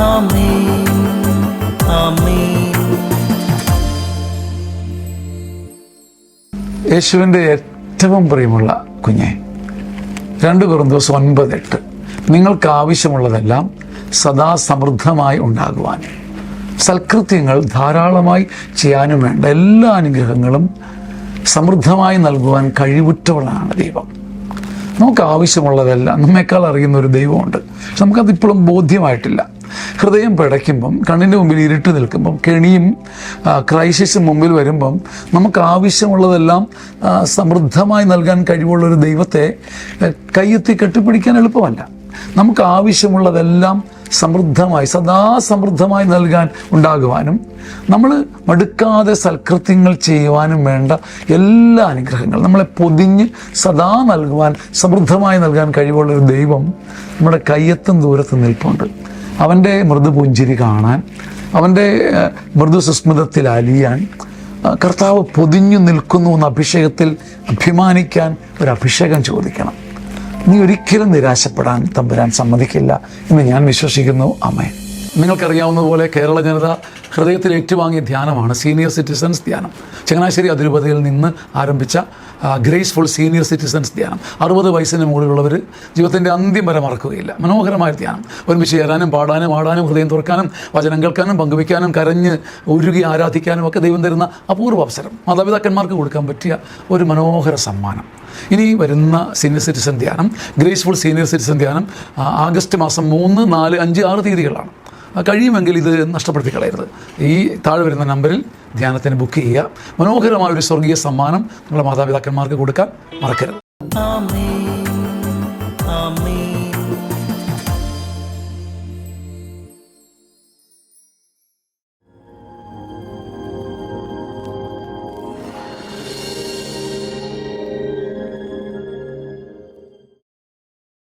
ആമേൻ ആമേൻ. യേശുവിൻ്റെ ഏറ്റവും പ്രിയമുള്ള കുഞ്ഞെ, 2 കൊരിന്ത്യർ 9:8 നിങ്ങൾക്ക് ആവശ്യമുള്ളതെല്ലാം സദാ സമൃദ്ധമായി ഉണ്ടാകുവാൻ സൽകൃത്യങ്ങൾ ധാരാളമായി ചെയ്യാനും വേണ്ട എല്ലാ അനുഗ്രഹങ്ങളും സമൃദ്ധമായി നൽകുവാൻ കഴിവുറ്റവളാണ് ദൈവം. നമുക്ക് ആവശ്യമുള്ളതെല്ലാം നമ്മേക്കാൾ അറിയുന്ന ഒരു ദൈവമുണ്ട്. പക്ഷെ നമുക്കതിപ്പോഴും ബോധ്യമായിട്ടില്ല. ഹൃദയം പിടയ്ക്കുമ്പം, കണ്ണിൻ്റെ മുമ്പിൽ ഇരുട്ട് നിൽക്കുമ്പം, കെണിയും ക്രൈസിസും മുമ്പിൽ വരുമ്പം നമുക്ക് ആവശ്യമുള്ളതെല്ലാം സമൃദ്ധമായി നൽകാൻ കഴിവുള്ളൊരു ദൈവത്തെ കയ്യെത്തി കെട്ടിപ്പിടിക്കാൻ എളുപ്പമല്ല. നമുക്ക് ആവശ്യമുള്ളതെല്ലാം സമൃദ്ധമായി, സദാ സമൃദ്ധമായി നൽകാൻ ഉണ്ടാകുവാനും നമ്മൾ മടുക്കാതെ സൽകൃത്യങ്ങൾ ചെയ്യുവാനും വേണ്ട എല്ലാ അനുഗ്രഹങ്ങളും നമ്മളെ പൊതിഞ്ഞ് സദാ നൽകുവാൻ, സമൃദ്ധമായി നൽകാൻ കഴിവുള്ളൊരു ദൈവം നമ്മുടെ കയ്യെത്തും ദൂരത്ത് നിൽപ്പുണ്ട്. അവൻ്റെ മൃദുപുഞ്ചിരി കാണാൻ, അവൻ്റെ മൃദു സുസ്മിതത്തിൽ അലിയാൻ, കർത്താവ് പൊതിഞ്ഞു നിൽക്കുന്നു എന്ന അഭിഷേകത്തിൽ അഭിമാനിക്കാൻ ഒരു അഭിഷേകം ചോദിക്കണം. നീ ഒരിക്കലും നിരാശപ്പെടാൻ തമ്പുരാൻ സമ്മതിക്കില്ല എന്ന് ഞാൻ വിശ്വസിക്കുന്നു. ആമേൻ. നിങ്ങൾക്കറിയാവുന്നതുപോലെ കേരള ജനത ഹൃദയത്തിൽ ഏറ്റുവാങ്ങിയ ധ്യാനമാണ് സീനിയർ സിറ്റിസൺസ് ധ്യാനം. ചങ്ങനാശ്ശേരി അതിരൂപതയിൽ നിന്ന് ആരംഭിച്ച ഗ്രേസ്ഫുൾ സീനിയർ സിറ്റിസൺസ് ധ്യാനം. 60 വയസ്സിന് മുകളിലുള്ളവർ ജീവിതത്തിൻ്റെ അന്ത്യം വരെ മറക്കുകയില്ല. മനോഹരമായ ധ്യാനം. ഒരുമിച്ച് ചേരാനും പാടാനും ആടാനും ഹൃദയം തുറക്കാനും വചനം കേൾക്കാനും പങ്കുവയ്ക്കാനും കരഞ്ഞ് ഉരുകി ആരാധിക്കാനും ഒക്കെ ദൈവം തരുന്ന അപൂർവ അവസരം. മാതാപിതാക്കന്മാർക്ക് കൊടുക്കാൻ പറ്റിയ ഒരു മനോഹര സമ്മാനം. ഇനി വരുന്ന സീനിയർ സിറ്റിസൺ ധ്യാനം, ഗ്രേസ്ഫുൾ സീനിയർ സിറ്റിസൺ ധ്യാനം ആഗസ്റ്റ് മാസം 3, 4, 5, 6 തീയതികളാണ്. കഴിയുമെങ്കിൽ ഇത് നഷ്ടപ്പെടുത്തി കളയരുത്. ഈ താഴെ വരുന്ന നമ്പറിൽ ധ്യാനത്തിന് ബുക്ക് ചെയ്യുക. മനോഹരമായ ഒരു സ്വർഗീയ സമ്മാനം നിങ്ങളുടെ മാതാപിതാക്കന്മാർക്ക് കൊടുക്കാൻ മറക്കരുത്. ആമേൻ ആമേൻ.